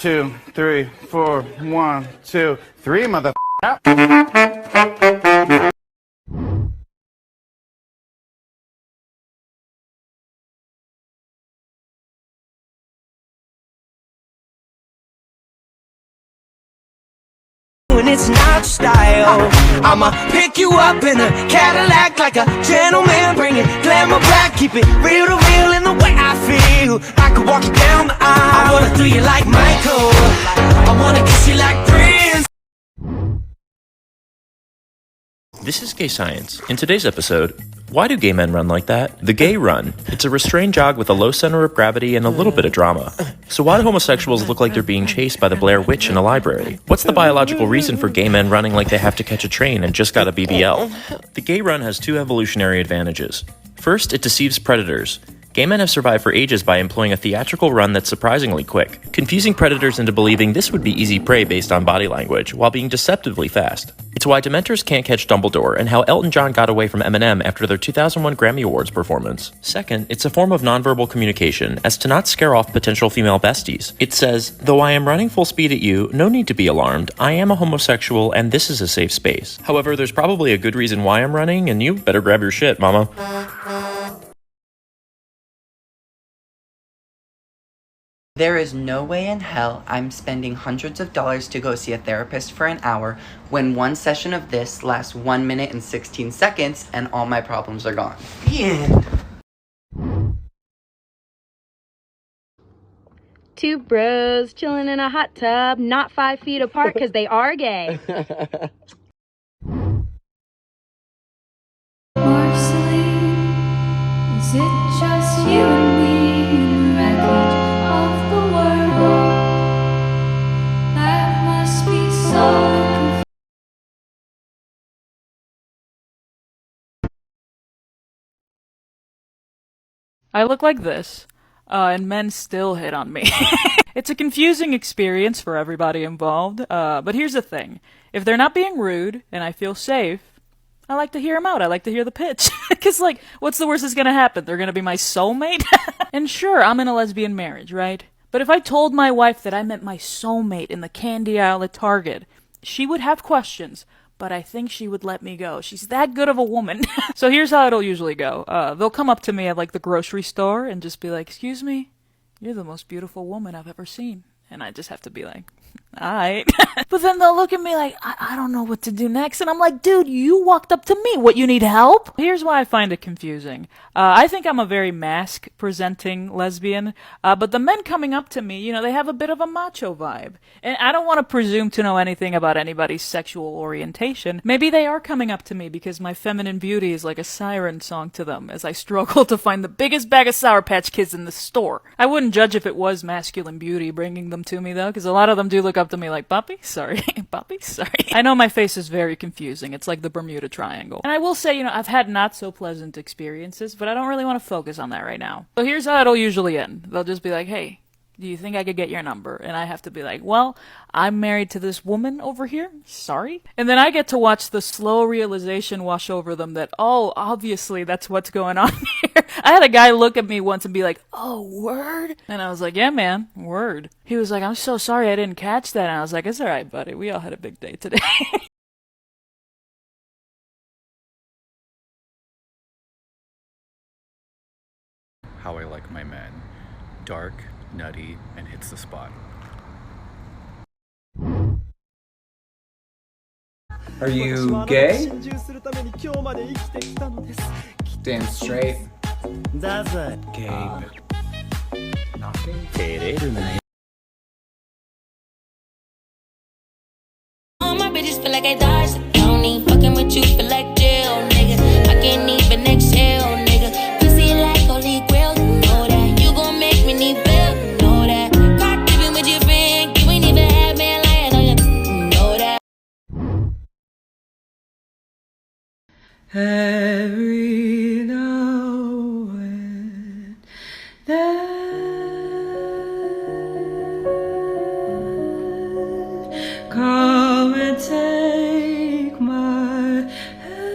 2, 3, 4, 1, 2, 3, mother. When it's not style, I'ma pick you up in a Cadillac like a gentleman, bring it glamour back, keep it real to real in the way I feel. I could walk you down the aisle, I wanna do you like Michael, I wanna kiss you like Prince. This is Gay Science. In today's episode, why do gay men run like that? The gay run. It's a restrained jog with a low center of gravity and a little bit of drama. So why do homosexuals look like they're being chased by the Blair Witch in a library? What's the biological reason for gay men running like they have to catch a train and just got a BBL? The gay run has two evolutionary advantages. First, it deceives predators. Gay men have survived for ages by employing a theatrical run that's surprisingly quick, confusing predators into believing this would be easy prey based on body language, while being deceptively fast. It's why Dementors can't catch Dumbledore, and how Elton John got away from Eminem after their 2001 Grammy Awards performance. Second, it's a form of nonverbal communication, as to not scare off potential female besties. It says, "Though I am running full speed at you, no need to be alarmed. I am a homosexual, and this is a safe space. However, there's probably a good reason why I'm running, and you better grab your shit, mama." There is no way in hell I'm spending hundreds of dollars to go see a therapist for an hour when one session of this lasts 1 minute and 16 seconds and all my problems are gone. The end. Two bros chilling in a hot tub, not 5 feet apart because they are gay. Marceline, is it just you and me in the wreckage of the world? That must be so confusing. I look like this, and men still hit on me. It's a confusing experience for everybody involved, but here's the thing. If they're not being rude, and I feel safe, I like to hear them out. I like to hear the pitch. Because, what's the worst that's gonna happen? They're gonna be my soulmate? And sure, I'm in a lesbian marriage, right? But if I told my wife that I met my soulmate in the candy aisle at Target, she would have questions, but I think she would let me go. She's that good of a woman. So here's how it'll usually go. They'll come up to me at, the grocery store and just be like, "Excuse me, you're the most beautiful woman I've ever seen." And I just have to be like, "Alright." But then they'll look at me like, I don't know what to do next. And I'm like, dude, you walked up to me. What, you need help? Here's why I find it confusing. I think I'm a very mask-presenting lesbian. But the men coming up to me, they have a bit of a macho vibe. And I don't want to presume to know anything about anybody's sexual orientation. Maybe they are coming up to me because my feminine beauty is like a siren song to them as I struggle to find the biggest bag of Sour Patch Kids in the store. I wouldn't judge if it was masculine beauty bringing them to me, though, because a lot of them do look up to me like, "Puppy? Sorry. Puppy? Sorry." I know my face is very confusing. It's like the Bermuda Triangle. And I will say, I've had not so pleasant experiences, but I don't really want to focus on that right now. So here's how it'll usually end. They'll just be like, "Hey, do you think I could get your number?" And I have to be like, "Well, I'm married to this woman over here. Sorry." And then I get to watch the slow realization wash over them that, oh, obviously that's what's going on here. I had a guy look at me once and be like, "Oh, word?" And I was like, "Yeah, man, word." He was like, "I'm so sorry I didn't catch that." And I was like, "It's alright, buddy. We all had a big day today." How I like my men. Dark, nutty, and hits the spot. Are you gay? Damn straight. Gay, but not gay. All my bitches feel like I dodged the county. Fucking with you feel like jail, nigga. I can't even exhale, nigga. Pussy like holy grail, you know that. You gon' make me need bail, you know that. Caught dipping with your friend, you ain't even had man lying on you know that. Every now and then come and take my hand.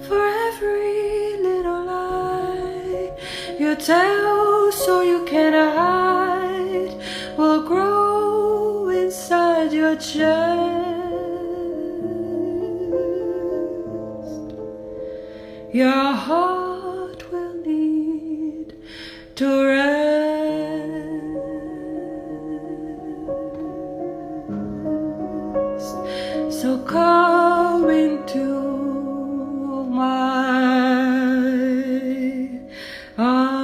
For every little lie you your tail so you can hide will grow inside your chest. Your heart will lead to rest. So come into my arms.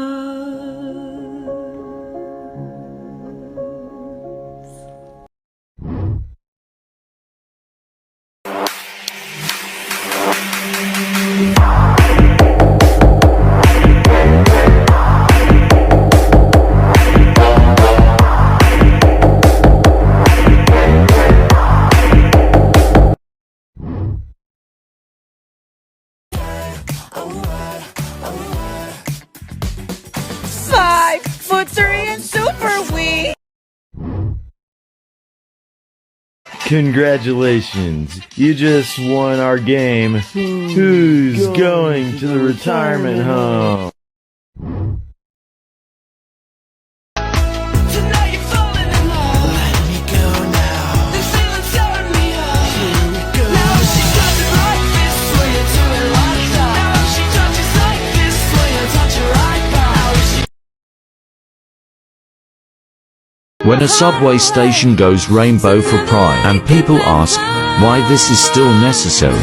Congratulations, you just won our game. Who's going to the retirement home? When a subway station goes rainbow for pride and people ask why this is still necessary.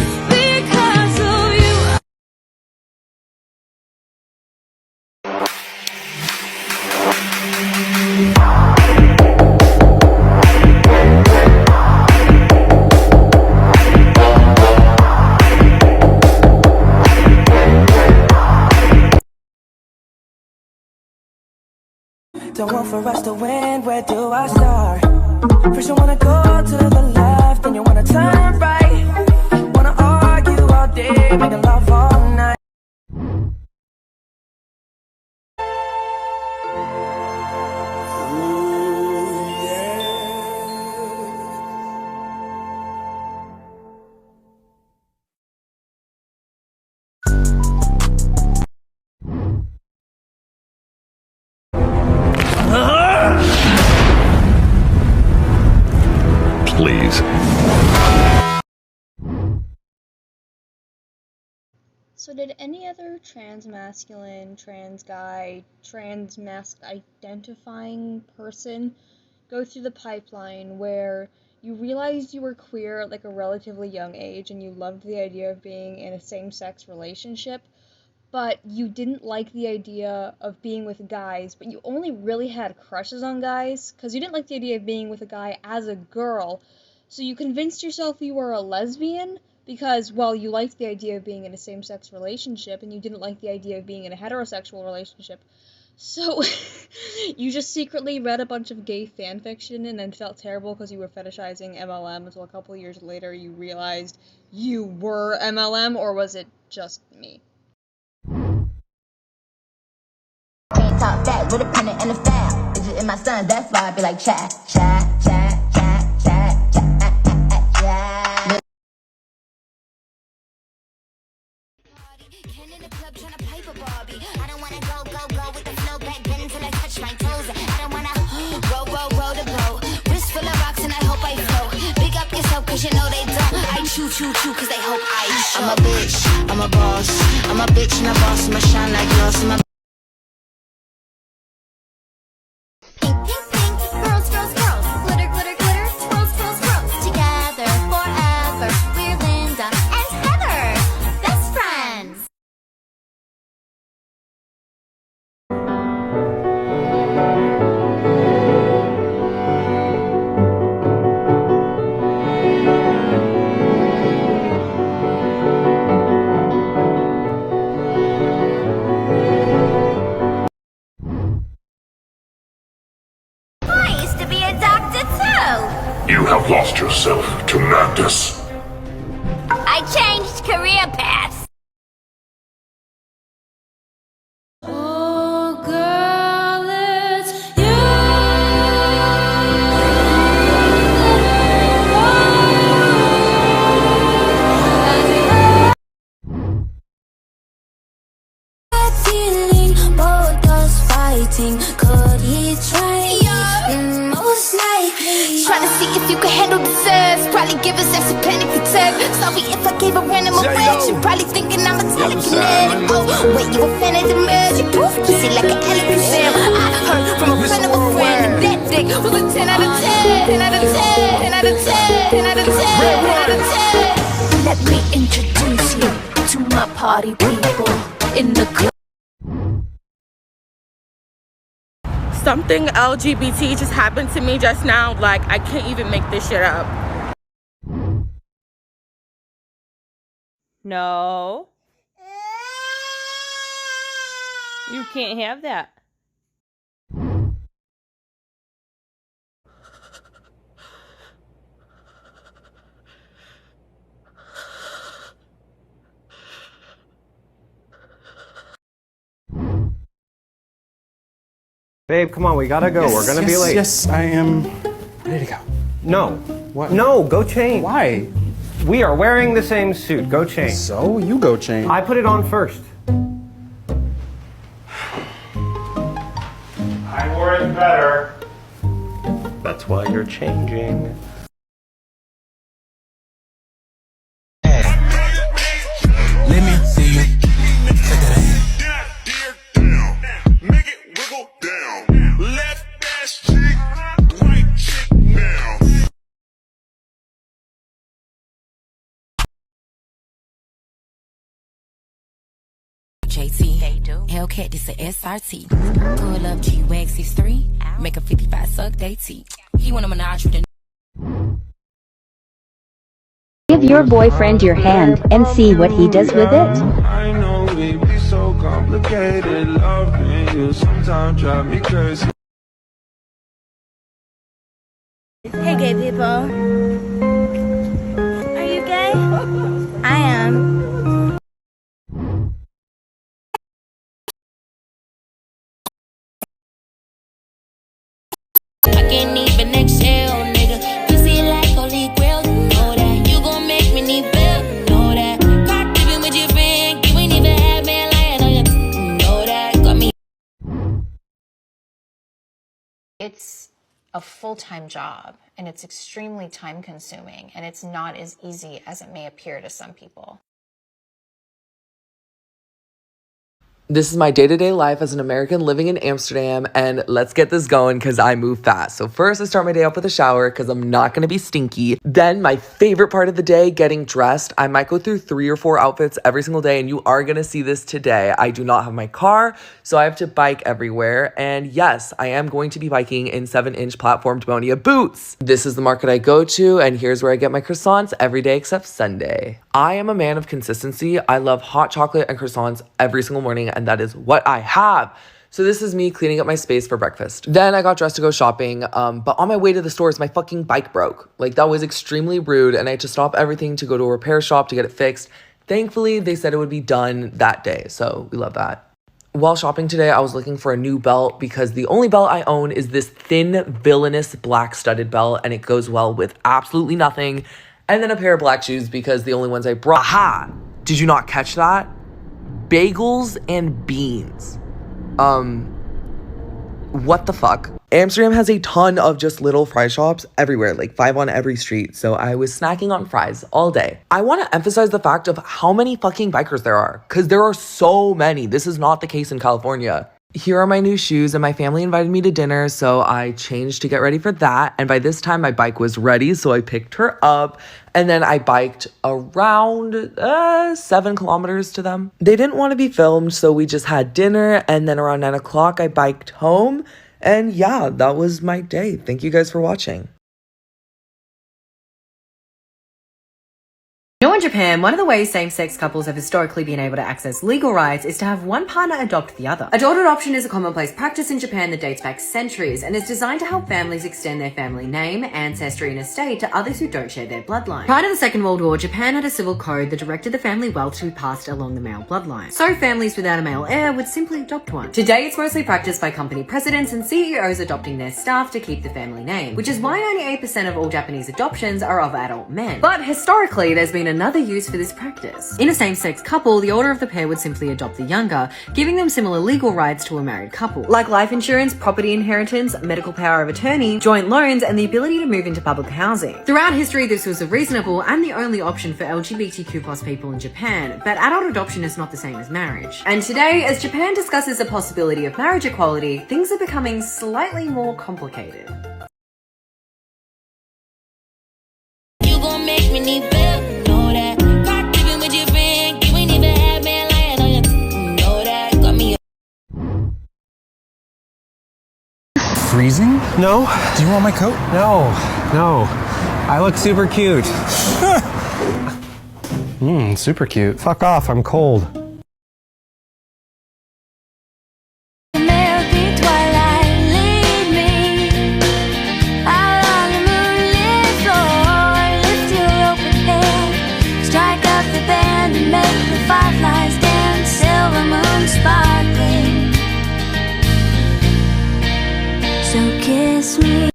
Don't want for us to win, where do I start? First you wanna go to the left, then you wanna turn right. Wanna argue all day, making love all night. Please. So did any other trans masculine, trans guy, trans mask identifying person go through the pipeline where you realized you were queer at like a relatively young age and you loved the idea of being in a same-sex relationship, but you didn't like the idea of being with guys, but you only really had crushes on guys because you didn't like the idea of being with a guy as a girl, so you convinced yourself you were a lesbian because, well, you liked the idea of being in a same-sex relationship and you didn't like the idea of being in a heterosexual relationship. So you just secretly read a bunch of gay fanfiction and then felt terrible because you were fetishizing MLM until a couple years later you realized you were MLM, or was it just me? Talk that with a pen and a file. Is it in my son? That's why I be like chat, chat, chat, chat, chat, chat, chat. In the club trying to pipe a Barbie. I don't wanna go with the flow back then until I touch my toes. I don't wanna roll the boat. Wrist full of rocks and I hope I float. Big up yourself cause you know they don't. I chew cause they hope I show. I'm a bitch, I'm a boss. I'm a bitch and a boss. I'ma shine like gloss. I'm a You have lost yourself to madness. I changed career paths. Oh, girl, it's you. Feeling both acting, could he try? Most likely. Tryna see if you can handle the sex. Probably give us extra panic attack. Sorry if I gave a random erection. Probably thinking I'm a telekinetic. Oh, wait, you a fan of the magic? Poof, you see like an elegant Sam. I heard from a friend of a friend that dick was a 10 out of 10. 10 out of 10. 10 out of 10. 10 out of 10. 10 out of 10. Let me introduce you to my party people in the club. Something LGBT just happened to me just now. Like, I can't even make this shit up. No. You can't have that. Babe, come on, we gotta go. We're gonna be late. Yes, I am ready to go. No. What? No, go change. Why? We are wearing the same suit. Go change. So, you go change. I put it on first. I wore it better. That's why you're changing. Let me see you. Make it wiggle down. Left ass cheek, right cheek down. JT, Hellcat, this a SRT. Pull up G-Wags, he's 3. Make a 55 suck, they T. He want a menage with a. Give your boyfriend your hand and see what he does with it. I know it be so complicated. Loving you sometimes drive me crazy. Hey gay people. Are you gay? I am. I can't even exhale, nigga. Pussy like holy grail, you know that. You gon' make me need bail, you know that. Caught dipping with your friend, you ain't even had man lying on you, you know that. Got me. It's a full-time job, and it's extremely time-consuming, and it's not as easy as it may appear to some people. This is my day-to-day life as an American living in Amsterdam, and let's get this going because I move fast. So first, I start my day off with a shower because I'm not going to be stinky. Then my favorite part of the day, getting dressed. I might go through 3 or 4 outfits every single day, and you are going to see this today. I do not have my car, so I have to bike everywhere. And yes, I am going to be biking in 7-inch platformed Bonia boots. This is the market I go to, and here's where I get my croissants every day except Sunday. I am a man of consistency. I love hot chocolate and croissants every single morning, and that is what I have. So this is me cleaning up my space for breakfast. Then I got dressed to go shopping, but on my way to the stores, my fucking bike broke. Like, that was extremely rude, and I had to stop everything to go to a repair shop to get it fixed. Thankfully, they said it would be done that day, so we love that. While shopping today, I was looking for a new belt because the only belt I own is this thin, villainous black studded belt, and it goes well with absolutely nothing. And then a pair of black shoes because the only ones I brought. Aha! Did you not catch that? Bagels and beans. What the fuck? Amsterdam has a ton of just little fry shops everywhere, like 5 on every street. So I was snacking on fries all day. I want to emphasize the fact of how many fucking bikers there are, because there are so many. This is not the case in California. Here are my new shoes, and my family invited me to dinner, so I changed to get ready for that. And by this time, my bike was ready, so I picked her up, and then I biked around 7 kilometers to them. They didn't want to be filmed, so we just had dinner, and then around 9 o'clock, I biked home. And yeah, that was my day. Thank you guys for watching. You know, in Japan, one of the ways same-sex couples have historically been able to access legal rights is to have one partner adopt the other. Adult adoption is a commonplace practice in Japan that dates back centuries and is designed to help families extend their family name, ancestry, and estate to others who don't share their bloodline. Prior to the Second World War, Japan had a civil code that directed the family wealth to be passed along the male bloodline. So families without a male heir would simply adopt one. Today, it's mostly practiced by company presidents and CEOs adopting their staff to keep the family name, which is why only 8% of all Japanese adoptions are of adult men. But historically, there's been another other use for this practice. In a same-sex couple, the older of the pair would simply adopt the younger, giving them similar legal rights to a married couple, like life insurance, property inheritance, medical power of attorney, joint loans, and the ability to move into public housing. Throughout history, this was a reasonable and the only option for LGBTQ+ people in Japan, but adult adoption is not the same as marriage. And today, as Japan discusses the possibility of marriage equality, things are becoming slightly more complicated. You gon' make me need bail, know that. Caught living with your friend, you ain't even had man lying on you, know that. Got me. Freezing? No. Do you want my coat? No. I look super cute. Super cute. Fuck off, I'm cold. Kiss me.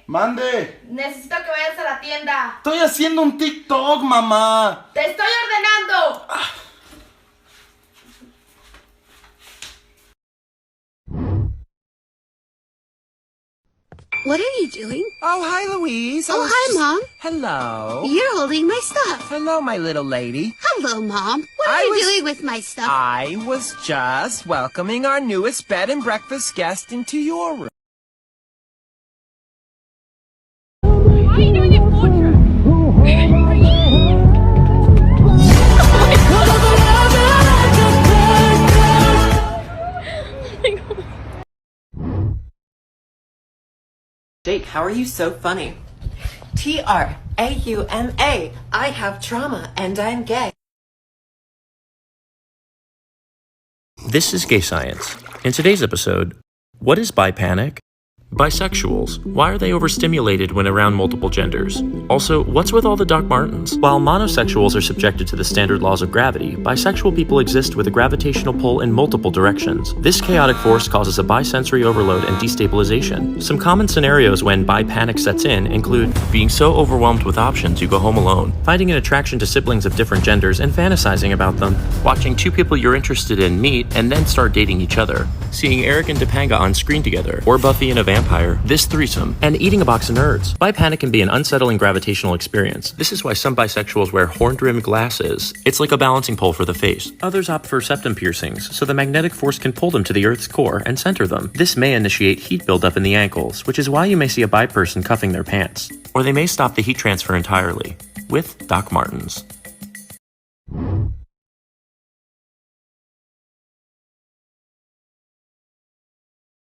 Mande. Necesito que vayas a la tienda. Estoy haciendo un TikTok, mamá. ¡Te estoy ordenando! What are you doing? Oh, hi, Louise. Oh, hi, Mom. Hello. You're holding my stuff. Hello, my little lady. Hello, Mom. What are you doing with my stuff? I was just welcoming our newest bed and breakfast guest into your room. Why are you doing it portrait? Jake, how are you so funny? Trauma. I have trauma and I'm gay. This is Gay Science. In today's episode, what is bipanic? Bisexuals, why are they overstimulated when around multiple genders? Also, what's with all the Doc Martens? While monosexuals are subjected to the standard laws of gravity, bisexual people exist with a gravitational pull in multiple directions. This chaotic force causes a bisensory overload and destabilization. Some common scenarios when bipanic sets in include being so overwhelmed with options you go home alone, finding an attraction to siblings of different genders and fantasizing about them, watching two people you're interested in meet and then start dating each other, seeing Eric and Topanga on screen together, or Buffy and a vampire, this threesome, and eating a box of nerds. Bipanic can be an unsettling gravitational experience. This is why some bisexuals wear horn-rimmed glasses. It's like a balancing pole for the face. Others opt for septum piercings, so the magnetic force can pull them to the Earth's core and center them. This may initiate heat buildup in the ankles, which is why you may see a bi person cuffing their pants. Or they may stop the heat transfer entirely, with Doc Martens.